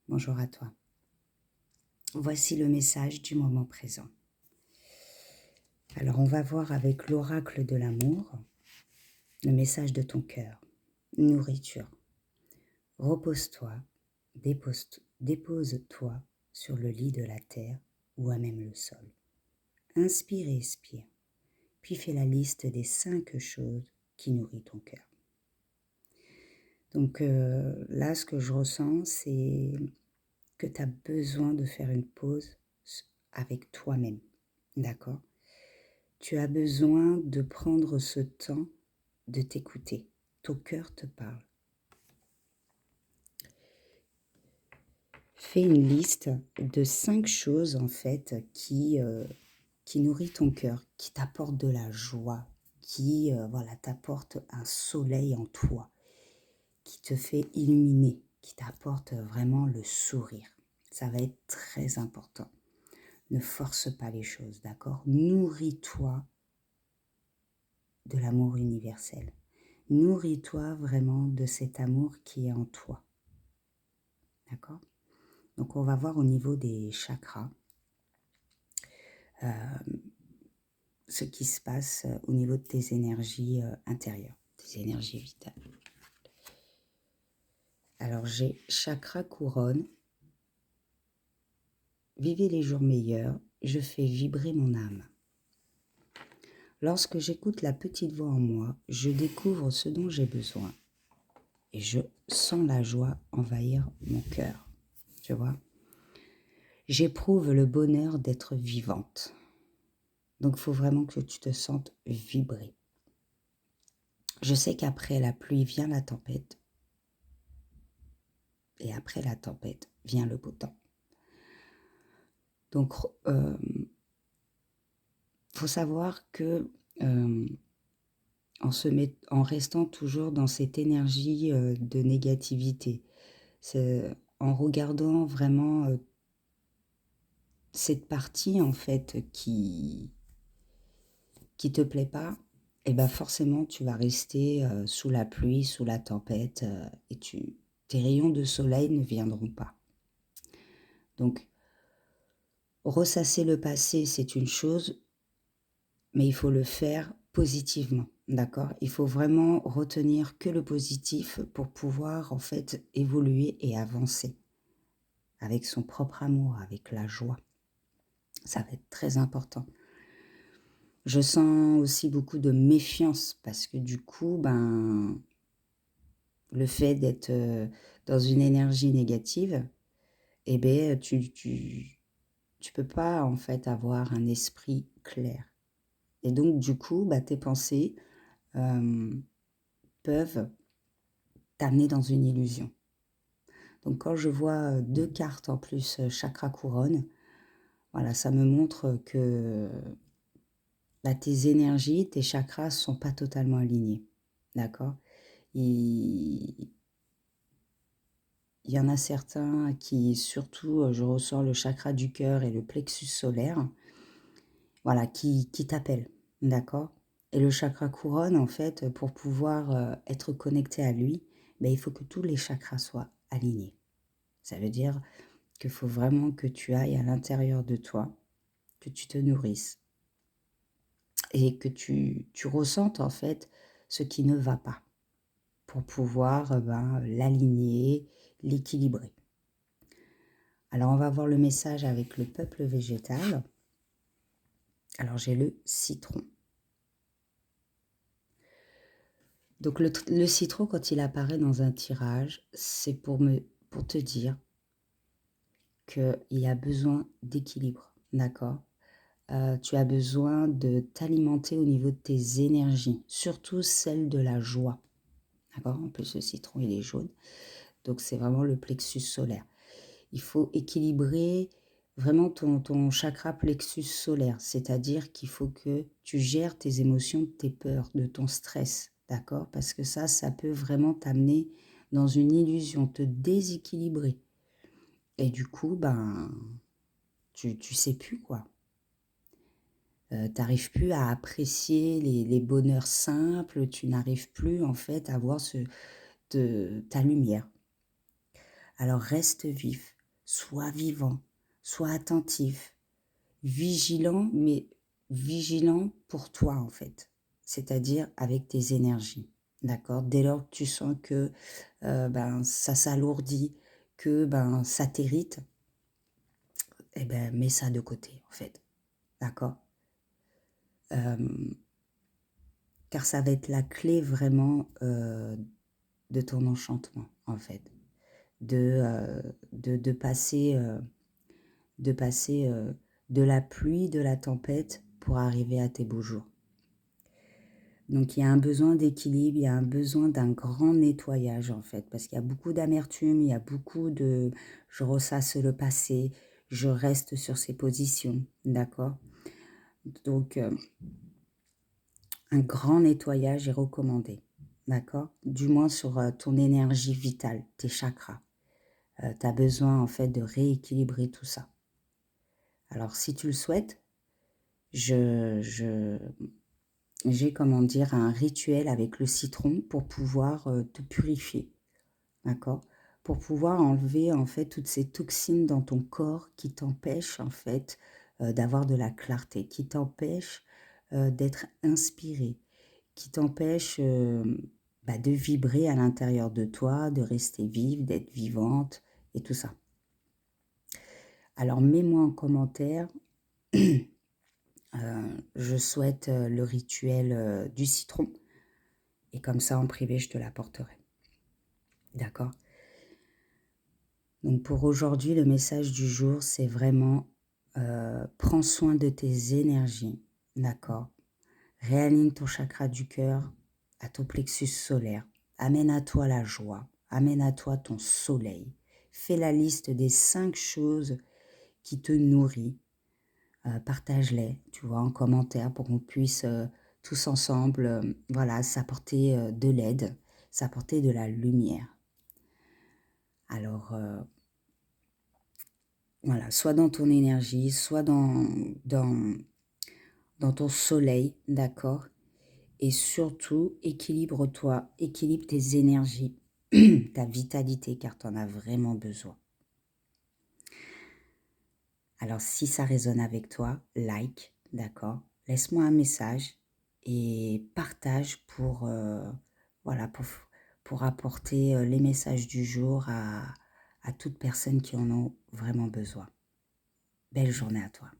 bonjour à toi. Voici le message du moment présent. Alors on va voir avec l'oracle de l'amour, le message de ton cœur. Nourriture. Repose-toi, dépose-toi sur le lit de la terre ou à même le sol. Inspire et expire, puis fais la liste des 5 choses qui nourrissent ton cœur. Donc là, ce que je ressens, c'est que tu as besoin de faire une pause avec toi-même, d'accord? Tu as besoin de prendre ce temps de t'écouter. Ton cœur te parle. Fais une liste de 5 choses en fait qui nourrit ton cœur, qui t'apportent de la joie, qui t'apporte un soleil en toi, qui te fait illuminer, qui t'apporte vraiment le sourire. Ça va être très important. Ne force pas les choses, d'accord? Nourris-toi de l'amour universel. Nourris-toi vraiment de cet amour qui est en toi. D'accord? Donc on va voir au niveau des chakras ce qui se passe au niveau de tes énergies intérieures, tes énergies vitales. Alors j'ai chakra couronne. Vivez les jours meilleurs, je fais vibrer mon âme. Lorsque j'écoute la petite voix en moi, je découvre ce dont j'ai besoin. Et je sens la joie envahir mon cœur. Tu vois? J'éprouve le bonheur d'être vivante. Donc, il faut vraiment que tu te sentes vibrer. Je sais qu'après la pluie vient la tempête. Et après la tempête vient le beau temps. Donc, faut savoir que en restant toujours dans cette énergie de négativité, en regardant vraiment cette partie en fait qui te plaît pas, et ben forcément tu vas rester sous la pluie, sous la tempête et tes rayons de soleil ne viendront pas. Donc ressasser le passé, c'est une chose, mais il faut le faire positivement, d'accord? Il faut vraiment retenir que le positif pour pouvoir en fait évoluer et avancer avec son propre amour, avec la joie. Ça va être très important. Je sens aussi beaucoup de méfiance parce que du coup, le fait d'être dans une énergie négative, eh ben, tu peux pas en fait avoir un esprit clair. Et donc du coup, tes pensées peuvent t'amener dans une illusion. Donc quand je vois 2 cartes en plus chakra couronne, voilà, ça me montre que tes énergies, tes chakras sont pas totalement alignés. D'accord? Il y en a certains qui, surtout, je ressens le chakra du cœur et le plexus solaire, voilà, qui t'appellent, d'accord? Et le chakra couronne, en fait, pour pouvoir être connecté à lui, il faut que tous les chakras soient alignés. Ça veut dire qu'il faut vraiment que tu ailles à l'intérieur de toi, que tu te nourrisses et que tu ressentes, en fait, ce qui ne va pas pour pouvoir l'aligner, l'équilibrer. Alors, on va voir le message avec le peuple végétal. Alors, j'ai le citron. Donc, le citron, quand il apparaît dans un tirage, c'est pour te dire qu'il y a besoin d'équilibre, d'accord? Tu as besoin de t'alimenter au niveau de tes énergies, surtout celle de la joie, d'accord? En plus, le citron, il est jaune, donc c'est vraiment le plexus solaire. Il faut équilibrer vraiment ton chakra plexus solaire, c'est-à-dire qu'il faut que tu gères tes émotions, tes peurs, de ton stress, d'accord? Parce que ça peut vraiment t'amener dans une illusion, te déséquilibrer. Et du coup, tu sais plus quoi. T'arrives plus à apprécier les bonheurs simples, tu n'arrives plus en fait à voir ta lumière. Alors reste vif, sois vivant, sois attentif, vigilant, mais vigilant pour toi en fait, c'est-à-dire avec tes énergies, d'accord? Dès lors que tu sens que ben, ça s'alourdit, que ben, ça t'irrite, eh ben, mets ça de côté en fait, d'accord? Car ça va être la clé vraiment de ton enchantement en fait, de passer, de passer de la pluie, de la tempête pour arriver à tes beaux jours. Donc il y a un besoin d'équilibre, il y a un besoin d'un grand nettoyage en fait, parce qu'il y a beaucoup d'amertume, il y a beaucoup de je ressasse le passé, je reste sur ces positions, d'accord? Donc un grand nettoyage est recommandé, d'accord? Du moins sur ton énergie vitale, tes chakras. Tu as besoin en fait de rééquilibrer tout ça. Alors si tu le souhaites, j'ai comment dire un rituel avec le citron pour pouvoir te purifier, d'accord? Pour pouvoir enlever en fait toutes ces toxines dans ton corps qui t'empêchent en fait d'avoir de la clarté, qui t'empêchent d'être inspiré, qui t'empêchent bah, de vibrer à l'intérieur de toi, de rester vive, d'être vivante et tout ça. Alors mets-moi en commentaire, je souhaite le rituel du citron et comme ça en privé je te l'apporterai. D'accord? Donc pour aujourd'hui, le message du jour, c'est vraiment prends soin de tes énergies, d'accord? Réaligne ton chakra du cœur à ton plexus solaire. Amène à toi la joie, amène à toi ton soleil. Fais la liste des 5 choses qui te nourrissent. Partage-les, tu vois, en commentaire pour qu'on puisse tous ensemble, voilà, s'apporter de l'aide, s'apporter de la lumière. Alors, voilà, soit dans ton énergie, soit dans ton soleil, d'accord? Et surtout, équilibre-toi, équilibre tes énergies, ta vitalité, car tu en as vraiment besoin. Alors, si ça résonne avec toi, like, d'accord? Laisse-moi un message et partage voilà, pour apporter les messages du jour à toute personne qui en ont vraiment besoin. Belle journée à toi.